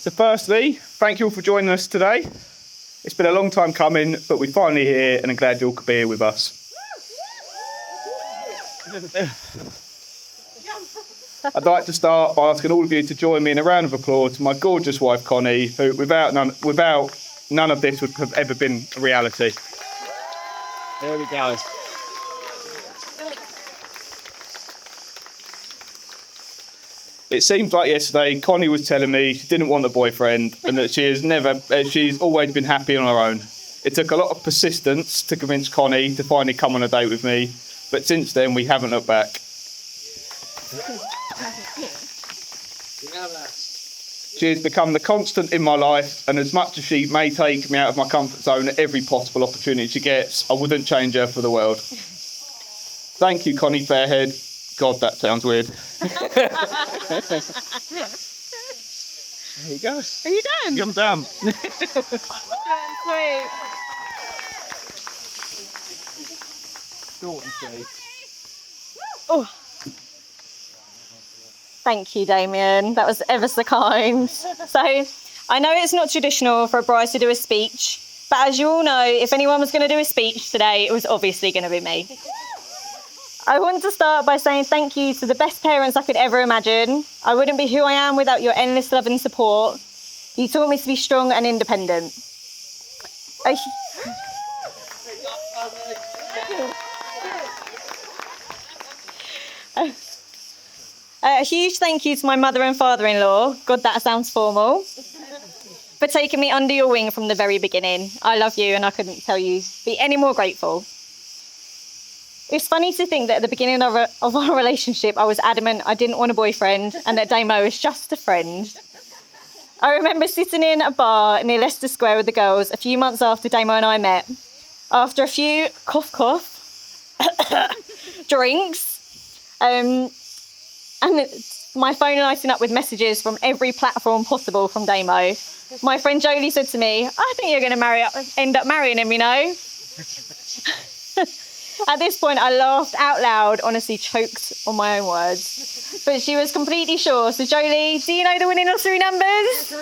So firstly, thank you all for joining us today. It's been a long time coming, but we're finally here and I'm glad you all could be here with us. I'd like to start by asking all of you to join me in a round of applause to my gorgeous wife, Connie, who without none of this would have ever been a reality. There we go. It seems like yesterday Connie was telling me she didn't want a boyfriend and that she's always been happy on her own. It took a lot of persistence to convince Connie to finally come on a date with me, but since then we haven't looked back. She has become the constant in my life, and as much as she may take me out of my comfort zone at every possible opportunity she gets, I wouldn't change her for the world. Thank you, Connie Fairhead. God, that sounds weird. There you go. Are you done? I'm done. Sweet. Short and sweet. Oh. Thank you, Damian. That was ever so kind. So, I know it's not traditional for a bride to do a speech, but as you all know, if anyone was going to do a speech today, it was obviously going to be me. I want to start by saying thank you to the best parents I could ever imagine. I wouldn't be who I am without your endless love and support. You taught me to be strong and independent. A huge thank you to my mother and father-in-law, God, that sounds formal, for taking me under your wing from the very beginning. I love you and I couldn't be any more grateful. It's funny to think that at the beginning of our relationship, I was adamant I didn't want a boyfriend and that Damo was just a friend. I remember sitting in a bar near Leicester Square with the girls a few months after Damo and I met. After a few drinks, and my phone lighting up with messages from every platform possible from Damo. My friend Jolie said to me, I think you're going to end up marrying him, you know. At this point, I laughed out loud, honestly choked on my own words. But she was completely sure. So Jolie, do you know the winning lottery numbers?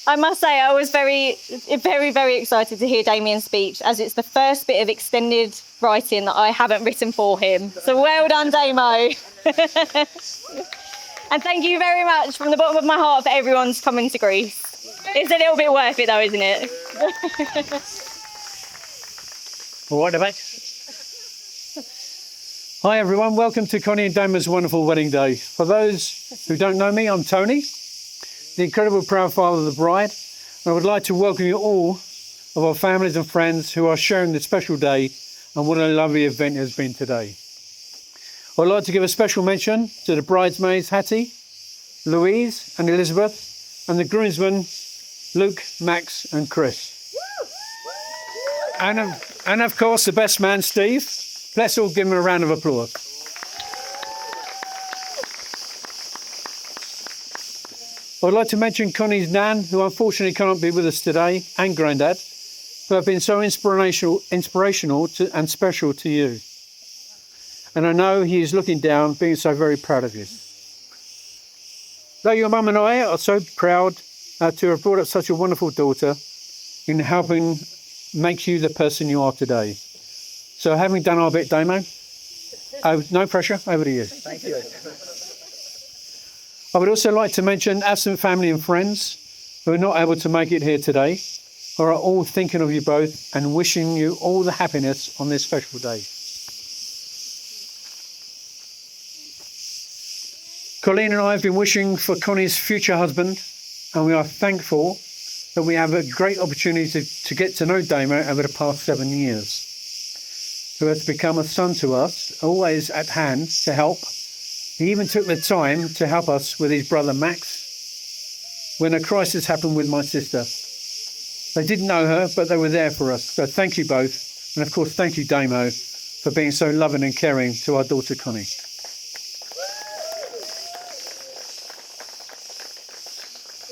I must say I was very, very, very excited to hear Damian's speech, as it's the first bit of extended writing that I haven't written for him. So well done, Damo. And thank you very much from the bottom of my heart for everyone's coming to Greece. It's a little bit worth it though, isn't it? All right, mate. Hi everyone, welcome to Connie and Damian's wonderful wedding day. For those who don't know me, I'm Tony, the incredible proud father of the bride, and I would like to welcome you all of our families and friends who are sharing this special day, and what a lovely event it has been today. I'd like to give a special mention to the bridesmaids Hattie, Louise and Elizabeth, and the groomsmen Luke, Max and Chris. And of course the best man Steve. Let's all give him a round of applause. I'd like to mention Connie's nan, who unfortunately can't be with us today, and Grandad, who have been so inspirational and special to you. And I know he is looking down, being so very proud of you. Though your mum and I are so proud to have brought up such a wonderful daughter in helping make you the person you are today. So having done our bit, Damo, no pressure, over to you. Thank you. I would also like to mention absent family and friends who are not able to make it here today, who are all thinking of you both and wishing you all the happiness on this special day. Colleen and I have been wishing for Connie's future husband, and we are thankful that we have a great opportunity to get to know Damo over the past 7 years, who has become a son to us, always at hand to help. He even took the time to help us with his brother Max when a crisis happened with my sister. They didn't know her, but they were there for us. So thank you both. And of course, thank you, Damo, for being so loving and caring to our daughter, Connie.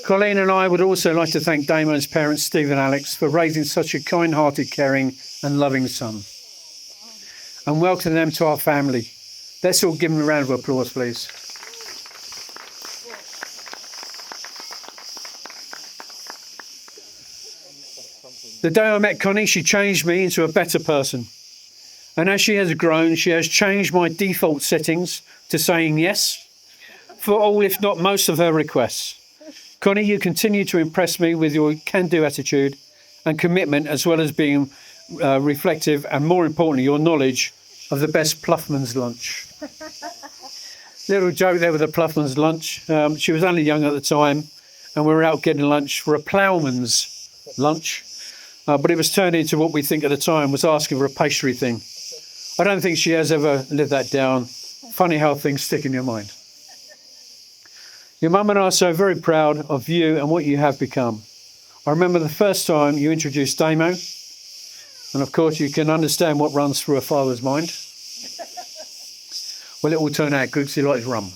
Colleen and I would also like to thank Damo's parents, Steve and Alex, for raising such a kind-hearted, caring and loving son. And welcome them to our family. Let's all give them a round of applause, please. The day I met Connie, she changed me into a better person. And as she has grown, she has changed my default settings to saying yes for all, if not most, of her requests. Connie, you continue to impress me with your can-do attitude and commitment, as well as being reflective and, more importantly, your knowledge of the best Pluffman's lunch. Little joke there with the Pluffman's lunch. She was only young at the time, and we were out getting lunch for a ploughman's lunch. But it was turned into what we think at the time was asking for a pastry thing. I don't think she has ever lived that down. Funny how things stick in your mind. Your mum and I are so very proud of you and what you have become. I remember the first time you introduced Damo, and of course you can understand what runs through a father's mind. Well, it will turn out good because he likes rum.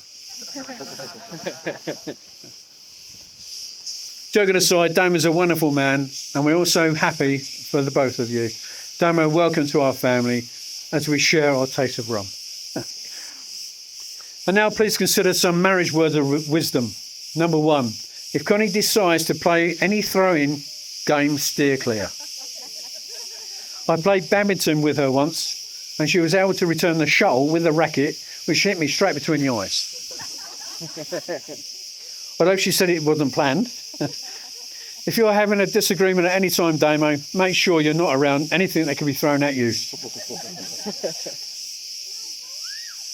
Joking aside, Damo's a wonderful man, and we're also happy for the both of you. Damo, welcome to our family as we share our taste of rum. And now please consider some marriage words of wisdom. Number 1, if Connie decides to play any throw-in game, steer clear. I played badminton with her once, and she was able to return the shuttle with the racket, which hit me straight between the eyes. Although she said it wasn't planned. If you're having a disagreement at any time, Damo, make sure you're not around anything that can be thrown at you.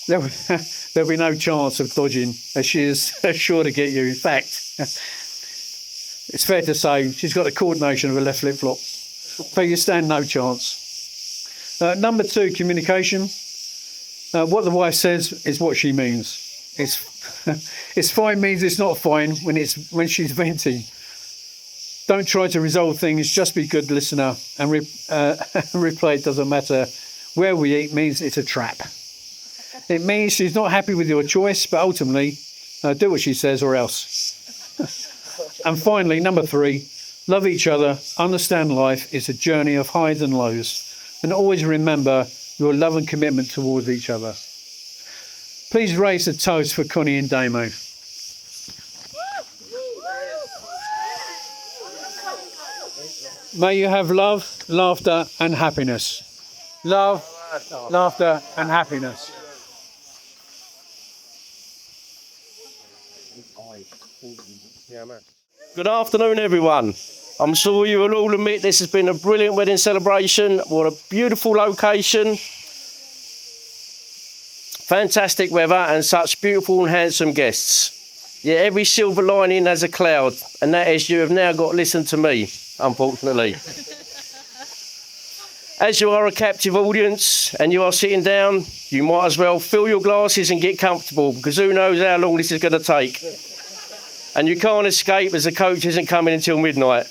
There'll be no chance of dodging, as she is sure to get you. In fact, it's fair to say she's got the coordination of a left flip-flop. So you stand no chance. Number 2, communication. What the wife says is what she means. It's fine means it's not fine when she's venting. Don't try to resolve things, just be a good listener and replay it doesn't matter. Where we eat means it's a trap. It means she's not happy with your choice, but ultimately, do what she says or else. And finally, number 3, love each other, understand life is a journey of highs and lows, and always remember your love and commitment towards each other. Please raise a toast for Connie and Damo. May you have love, laughter and happiness. Love, laughter and happiness. Good afternoon, everyone. I'm sure you will all admit this has been a brilliant wedding celebration. What a beautiful location. Fantastic weather and such beautiful and handsome guests. Yet every silver lining has a cloud, and that is you have now got to listen to me, unfortunately. As you are a captive audience and you are sitting down, you might as well fill your glasses and get comfortable, because who knows how long this is going to take. And you can't escape as the coach isn't coming until midnight.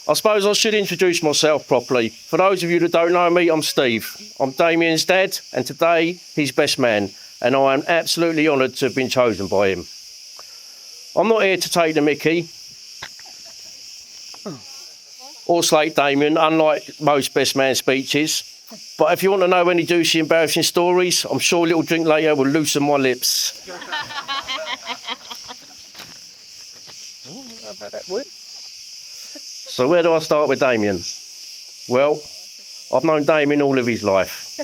I suppose I should introduce myself properly. For those of you that don't know me, I'm Steve. I'm Damian's dad, and today he's best man, and I am absolutely honoured to have been chosen by him. I'm not here to take the mickey or slate Damian, unlike most best man speeches. But if you want to know any juicy, embarrassing stories, I'm sure a little drink later will loosen my lips. So where do I start with Damian? Well, I've known Damian all of his life.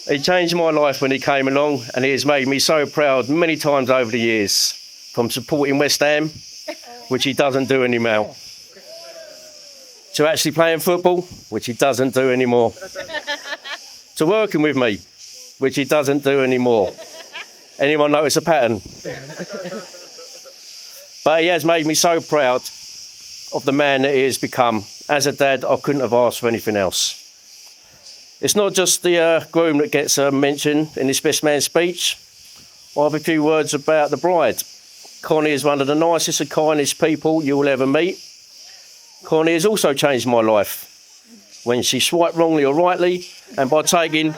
He changed my life when he came along, and he has made me so proud many times over the years. From supporting West Ham, which he doesn't do anymore, to actually playing football, which he doesn't do anymore, to working with me, which he doesn't do anymore. Anyone notice a pattern? But he has made me so proud of the man that he has become. As a dad, I couldn't have asked for anything else. It's not just the groom that gets mentioned in this best man speech. I have a few words about the bride. Connie is one of the nicest and kindest people you will ever meet. Connie has also changed my life when she swiped wrongly or rightly, and by taking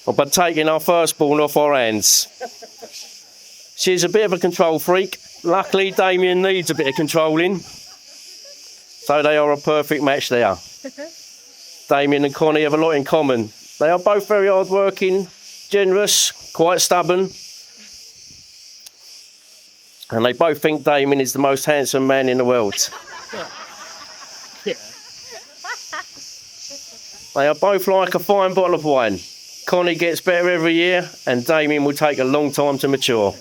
our firstborn off our hands. She's a bit of a control freak. Luckily, Damian needs a bit of controlling, so they are a perfect match there. Damian and Connie have a lot in common. They are both very hard-working, generous, quite stubborn. And they both think Damian is the most handsome man in the world. They are both like a fine bottle of wine. Connie gets better every year, and Damian will take a long time to mature.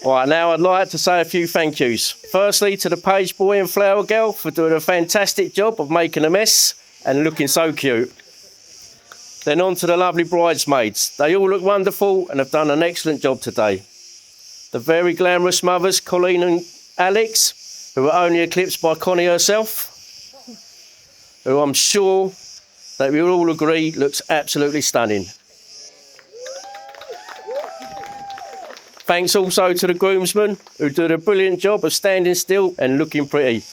Right, now I'd like to say a few thank yous. Firstly, to the page boy and flower girl for doing a fantastic job of making a mess and looking so cute. Then on to the lovely bridesmaids. They all look wonderful and have done an excellent job today. The very glamorous mothers, Colleen and Alex, who are only eclipsed by Connie herself, who I'm sure that we all agree looks absolutely stunning. Thanks also to the groomsmen, who did a brilliant job of standing still and looking pretty.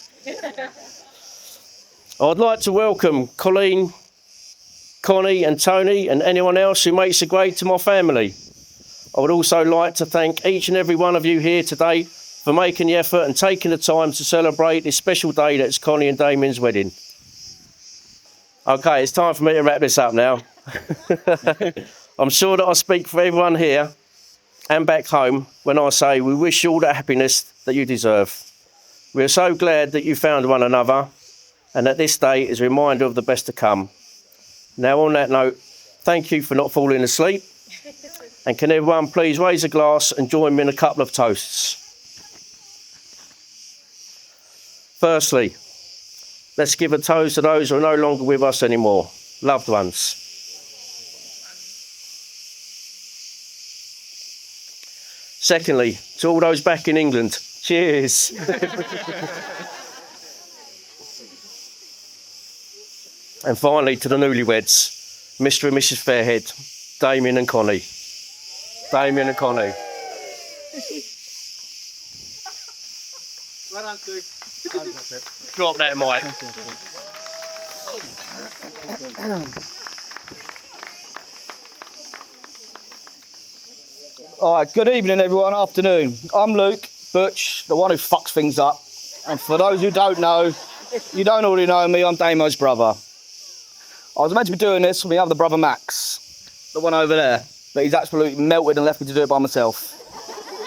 I'd like to welcome Colleen, Connie and Tony and anyone else who makes a grade to my family. I would also like to thank each and every one of you here today for making the effort and taking the time to celebrate this special day that's Connie and Damian's wedding. Okay, it's time for me to wrap this up now. I'm sure that I speak for everyone here and back home when I say we wish you all the happiness that you deserve. We are so glad that you found one another and that this day is a reminder of the best to come. Now on that note, thank you for not falling asleep, and can everyone please raise a glass and join me in a couple of toasts. Firstly, let's give a toast to those who are no longer with us anymore, loved ones. Secondly, to all those back in England, cheers. And finally, to the newlyweds, Mr. and Mrs. Fairhead, Damian and Connie. Damian and Connie. Drop that mic. All right, good evening, everyone. Afternoon. I'm Luke, Butch, the one who fucks things up. And for those who don't know, you don't already know me, I'm Damo's brother. I was meant to be doing this with my other brother, Max, the one over there, but he's absolutely melted and left me to do it by myself.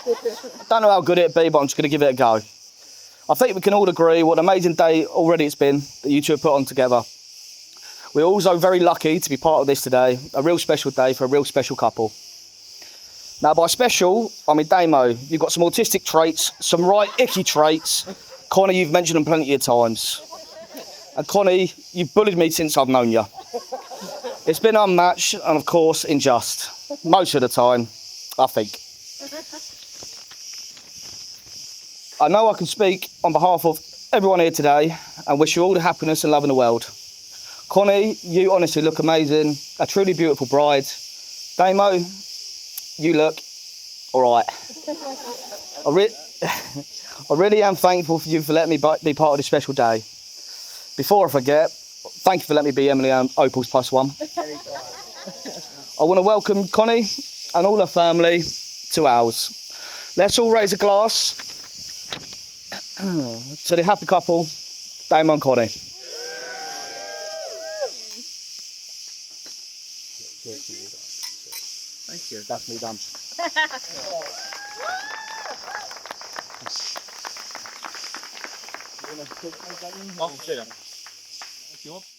I don't know how good it'd be, but I'm just going to give it a go. I think we can all agree what an amazing day already it's been that you two have put on together. We're also very lucky to be part of this today, a real special day for a real special couple. Now, by special, I mean, Damo, you've got some autistic traits, some right icky traits. Connie, you've mentioned them plenty of times. And Connie, you've bullied me since I've known you. It's been unmatched and, of course, unjust. Most of the time, I think. I know I can speak on behalf of everyone here today and wish you all the happiness and love in the world. Connie, you honestly look amazing, a truly beautiful bride. Damo, you look all right. I really am thankful for you for letting me be part of this special day. Before I forget, thank you for letting me be Emily Opal's +1. I want to welcome Connie and all her family to ours. Let's all raise a glass to the happy couple, Damo and Connie. Thank you. That's me done. You want to